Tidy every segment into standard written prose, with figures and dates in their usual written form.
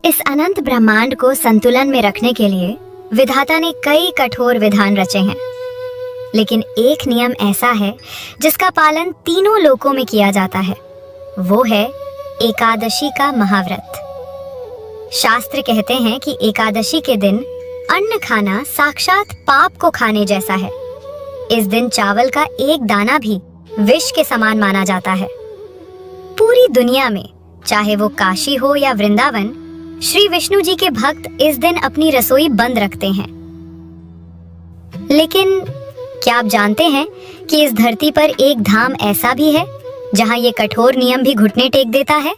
इस अनंत ब्रह्मांड को संतुलन में रखने के लिए विधाता ने कई कठोर विधान रचे हैं, लेकिन एक नियम ऐसा है जिसका पालन तीनों लोकों में किया जाता है। वो है एकादशी का महाव्रत। शास्त्र कहते हैं कि एकादशी के दिन अन्न खाना साक्षात पाप को खाने जैसा है। इस दिन चावल का एक दाना भी विष के समान माना जाता है। पूरी दुनिया में, चाहे वो काशी हो या वृंदावन, श्री विष्णु जी के भक्त इस दिन अपनी रसोई बंद रखते हैं। लेकिन क्या आप जानते हैं कि इस धरती पर एक धाम ऐसा भी है जहां ये कठोर नियम भी घुटने टेक देता है?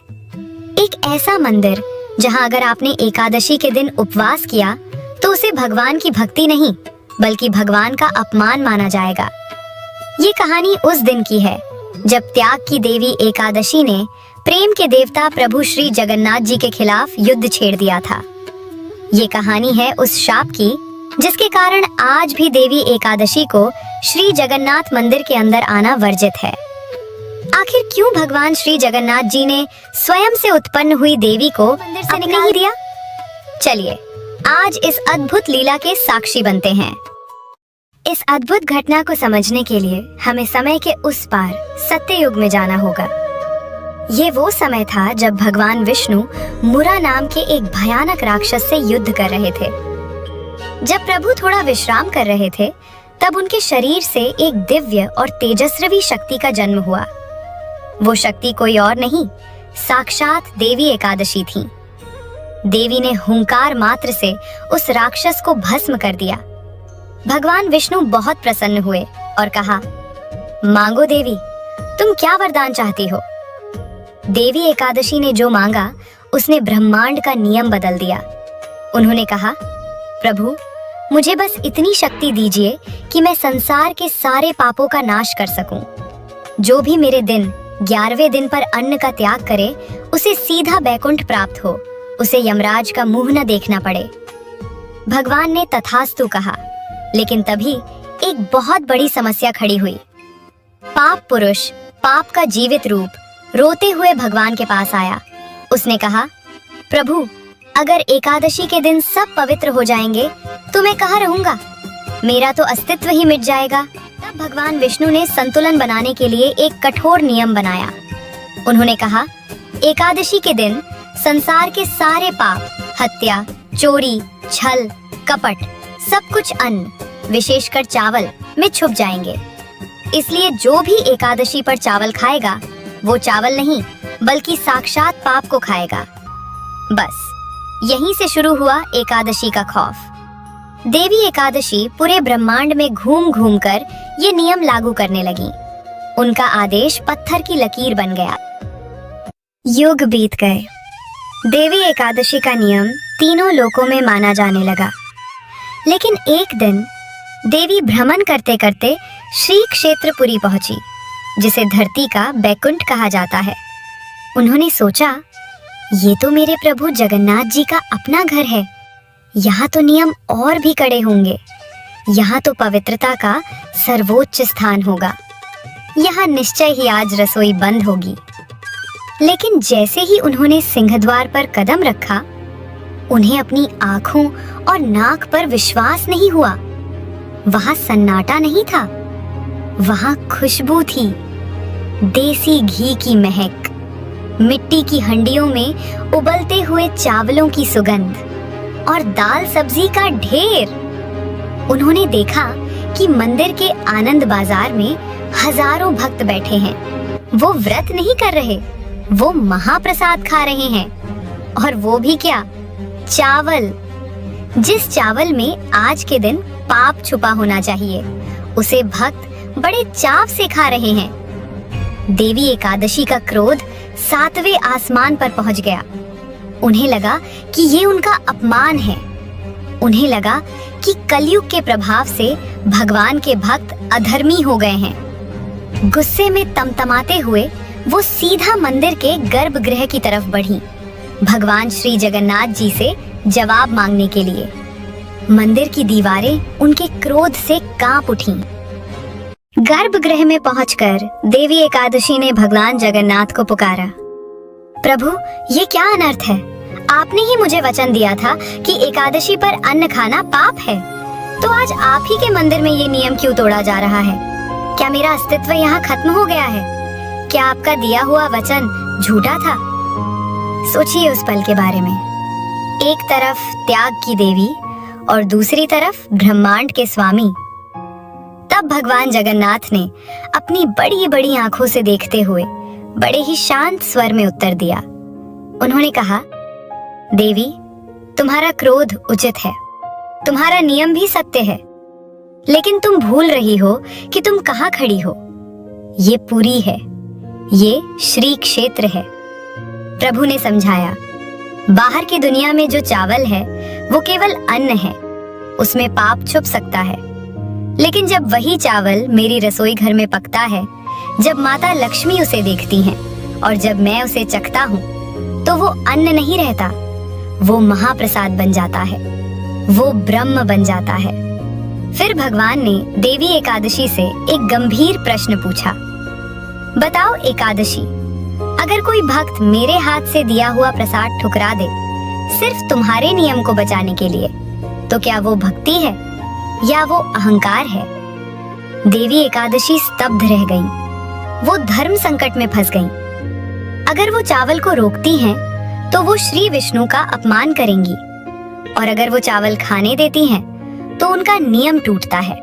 एक ऐसा मंदिर जहां अगर आपने एकादशी के दिन उपवास किया तो उसे भगवान की भक्ति नहीं बल्कि भगवान का अपमान माना जाएगा। ये कहानी उस दिन की है जब त्याग की देवी एकादशी ने प्रेम के देवता प्रभु श्री जगन्नाथ जी के खिलाफ युद्ध छेड़ दिया था। ये कहानी है उस शाप की जिसके कारण आज भी देवी एकादशी को श्री जगन्नाथ मंदिर के अंदर आना वर्जित है। आखिर क्यों भगवान श्री जगन्नाथ जी ने स्वयं से उत्पन्न हुई देवी को मंदिर से निकाल दिया? चलिए आज इस अद्भुत लीला के साक्षी बनते हैं। इस अद्भुत घटना को समझने के लिए हमें समय के उस पार सत्ययुग में जाना होगा। ये वो समय था जब भगवान विष्णु मुरा नाम के एक भयानक राक्षस से युद्ध कर रहे थे। जब प्रभु थोड़ा विश्राम कर रहे थे तब उनके शरीर से एक दिव्य और तेजस्वी शक्ति का जन्म हुआ। वो शक्ति कोई और नहीं, साक्षात देवी एकादशी थी। देवी ने हुंकार मात्र से उस राक्षस को भस्म कर दिया। भगवान विष्णु बहुत प्रसन्न हुए और कहा, मांगो देवी, तुम क्या वरदान चाहती हो? देवी एकादशी ने जो मांगा उसने ब्रह्मांड का नियम बदल दिया। उन्होंने कहा, प्रभु, मुझे बस इतनी शक्ति दीजिए कि मैं संसार के सारे पापों का नाश कर सकूं। जो भी मेरे दिन 11वें दिन पर अन्न का त्याग करे उसे सीधा बैकुंठ प्राप्त हो, उसे यमराज का मुंह न देखना पड़े। भगवान ने तथास्तु कहा, लेकिन तभी एक बहुत बड़ी समस्या खड़ी हुई। पाप पुरुष, पाप का जीवित रूप रोते हुए भगवान के पास आया। उसने कहा, प्रभु, अगर एकादशी के दिन सब पवित्र हो जाएंगे तो मैं कहाँ रहूंगा? मेरा तो अस्तित्व ही मिट जाएगा। तब भगवान विष्णु ने संतुलन बनाने के लिए एक कठोर नियम बनाया। उन्होंने कहा, एकादशी के दिन संसार के सारे पाप, हत्या, चोरी, छल, कपट, सब कुछ अन्न, विशेषकर चावल में छुप जाएंगे। इसलिए जो भी एकादशी पर चावल खाएगा वो चावल नहीं बल्कि साक्षात पाप को खाएगा। बस यहीं से शुरू हुआ एकादशी का खौफ। देवी एकादशी पूरे ब्रह्मांड में घूम घूम कर ये नियम लागू करने लगी। उनका आदेश पत्थर की लकीर बन गया। युग बीत गए। देवी एकादशी का नियम तीनों लोकों में माना जाने लगा। लेकिन एक दिन देवी भ्रमण करते करते श्री क्षेत्रपुरी पहुंची, जिसे धरती का बैकुंठ कहा जाता है। उन्होंने सोचा, ये तो मेरे प्रभु जगन्नाथ जी का अपना घर है। यहाँ तो नियम और भी कड़े होंगे। यहाँ तो पवित्रता का सर्वोच्च स्थान होगा। यहाँ निश्चय ही आज रसोई बंद होगी। लेकिन जैसे ही उन्होंने सिंहद्वार पर कदम रखा, उन्हें अपनी आंखों और नाक पर विश्वास नहीं हुआ। वहां सन्नाटा नहीं था, वहां खुशबू थी। देसी घी की महक, मिट्टी की हंडियों में उबलते हुए चावलों की सुगंध और दाल सब्जी का ढेर। उन्होंने देखा कि मंदिर के आनंद बाजार में हजारों भक्त बैठे हैं। वो व्रत नहीं कर रहे, वो महाप्रसाद खा रहे हैं। और वो भी क्या, चावल। जिस चावल में आज के दिन पाप छुपा होना चाहिए, उसे भक्त बड़े चाव से खा रहे हैं। देवी एकादशी का क्रोध 7वें आसमान पर पहुंच गया। उन्हें लगा कि ये उनका अपमान है। उन्हें लगा कि कलयुग के प्रभाव से भगवान के भक्त अधर्मी हो गए हैं। गुस्से में तमतमाते हुए वो सीधा मंदिर के गर्भगृह की तरफ बढ़ी, भगवान श्री जगन्नाथ जी से जवाब मांगने के लिए। मंदिर की दीवारें उनके क्रोध से कांप उठीं। गर्भगृह में पहुंचकर देवी एकादशी ने भगवान जगन्नाथ को पुकारा, प्रभु, ये क्या अनर्थ है? आपने ही मुझे वचन दिया था कि एकादशी पर अन्न खाना पाप है, तो आज आप ही के मंदिर में ये नियम क्यों तोड़ा जा रहा है? क्या मेरा अस्तित्व यहाँ खत्म हो गया है? क्या आपका दिया हुआ वचन झूठा था? सोचिए उस पल के बारे में। एक तरफ त्याग की देवी और दूसरी तरफ ब्रह्मांड के स्वामी। तब भगवान जगन्नाथ ने अपनी बड़ी बड़ी आंखों से देखते हुए बड़े ही शांत स्वर में उत्तर दिया। उन्होंने कहा, देवी, तुम्हारा क्रोध उचित है, तुम्हारा नियम भी सत्य है, लेकिन तुम भूल रही हो कि तुम कहाँ खड़ी हो। ये पुरी है, ये श्री क्षेत्र है। प्रभु ने समझाया, बाहर की दुनिया में जो चावल है वो केवल अन्न है, उसमें पाप छुप सकता है। लेकिन जब वही चावल मेरी रसोई घर में पकता है, जब माता लक्ष्मी उसे देखती हैं और जब मैं उसे चखता हूँ, तो वो अन्न नहीं रहता, वो महाप्रसाद बन जाता है, वो ब्रह्म बन जाता है। फिर भगवान ने देवी एकादशी से एक गंभीर प्रश्न पूछा। बताओ एकादशी, अगर कोई भक्त मेरे हाथ से दिया हुआ प्रसाद ठुकरा दे सिर्फ तुम्हारे नियम को बचाने के लिए, तो क्या वो भक्ति है या वो अहंकार है? देवी एकादशी स्तब्ध रह गईं। वो धर्म संकट में फंस गईं। अगर वो चावल को रोकती हैं, तो वो श्री विष्णु का अपमान करेंगी, और अगर वो चावल खाने देती हैं, तो उनका नियम टूटता है।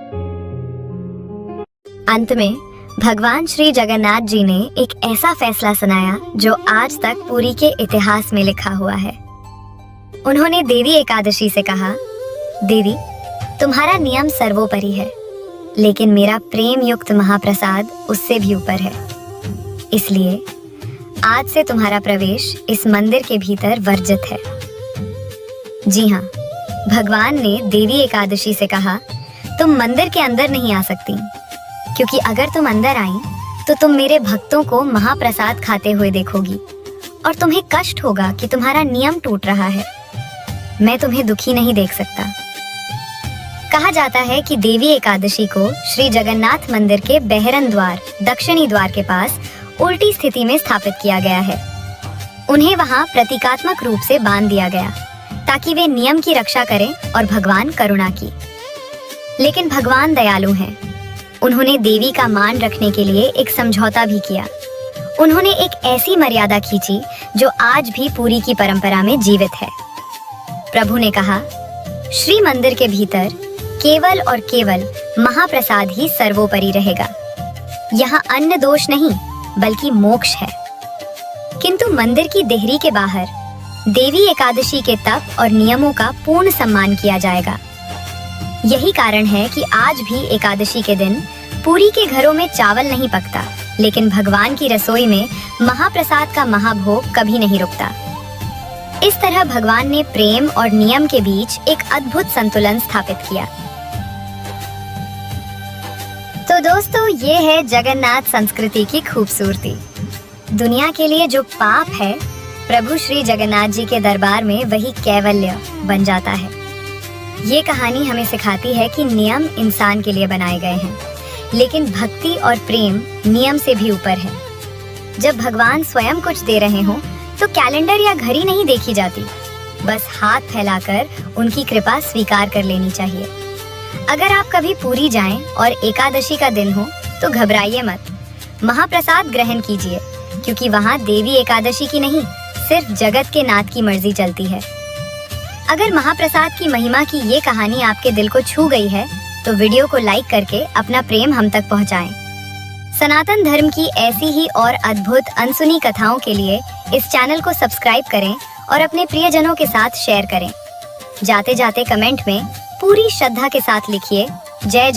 अंत में भगवान श्री जगन्नाथ जी ने एक ऐसा फैसला सुनाया जो आज तक पुरी के इतिहास में लिखा हुआ है। उन्होंने देवी एकादशी से कहा, देवी, तुम्हारा नियम सर्वोपरि है, लेकिन मेरा प्रेम युक्त महाप्रसाद उससे भी ऊपर है। इसलिए आज से तुम्हारा प्रवेश इस मंदिर के भीतर वर्जित है। जी हाँ, भगवान ने देवी एकादशी से कहा, तुम मंदिर के अंदर नहीं आ सकती, क्योंकि अगर तुम अंदर आई तो तुम मेरे भक्तों को महाप्रसाद खाते हुए देखोगी और तुम्हें कष्ट होगा कि तुम्हारा नियम टूट रहा है। मैं तुम्हें दुखी नहीं देख सकता। कहा जाता है कि देवी एकादशी को श्री जगन्नाथ मंदिर के बहरन द्वार, दक्षिणी द्वार के पास उल्टी स्थिति में स्थापित किया गया है। उन्हें वहां प्रतीकात्मक रूप से बांध दिया गया ताकि वे नियम की रक्षा करें और भगवान करुणा की। लेकिन भगवान दयालु हैं। उन्होंने देवी का मान रखने के लिए एक समझौता भी किया। उन्होंने एक ऐसी मर्यादा खींची जो आज भी पुरी की परंपरा में जीवित है। प्रभु ने कहा, श्री मंदिर के भीतर केवल और केवल महाप्रसाद ही सर्वोपरि रहेगा। यहाँ अन्न दोष नहीं, बल्कि मोक्ष है। किंतु मंदिर की देहरी के बाहर देवी एकादशी के तप और नियमों का पूर्ण सम्मान किया जाएगा। यही कारण है कि आज भी एकादशी के दिन पुरी के घरों में चावल नहीं पकता, लेकिन भगवान की रसोई में महाप्रसाद का महाभोग कभी नहीं रुकता। इस तरह भगवान ने प्रेम और नियम के बीच एक अद्भुत संतुलन स्थापित किया। तो दोस्तों, ये है जगन्नाथ संस्कृति की खूबसूरती। दुनिया के लिए जो पाप है, प्रभु श्री जगन्नाथ जी के दरबार में वही कैवल्य बन जाता है। ये कहानी हमें सिखाती है कि नियम इंसान के लिए बनाए गए हैं, लेकिन भक्ति और प्रेम नियम से भी ऊपर है। जब भगवान स्वयं कुछ दे रहे हों, तो कैलेंडर या घड़ी नहीं देखी जाती, बस हाथ फैलाकर उनकी कृपा स्वीकार कर लेनी चाहिए। अगर आप कभी पुरी जाएं और एकादशी का दिन हो, तो घबराइए मत, महाप्रसाद ग्रहण कीजिए, क्योंकि वहाँ देवी एकादशी की नहीं, सिर्फ जगत के नाथ की मर्जी चलती है। अगर महाप्रसाद की महिमा की ये कहानी आपके दिल को छू गई है, तो वीडियो को लाइक करके अपना प्रेम हम तक पहुंचाएं। सनातन धर्म की ऐसी ही और अद्भुत अनसुनी कथाओं के लिए इस चैनल को सब्सक्राइब करें और अपने प्रियजनों के साथ शेयर करें। जाते जाते कमेंट में पूरी श्रद्धा के साथ लिखिए, जय जगन्नाथ।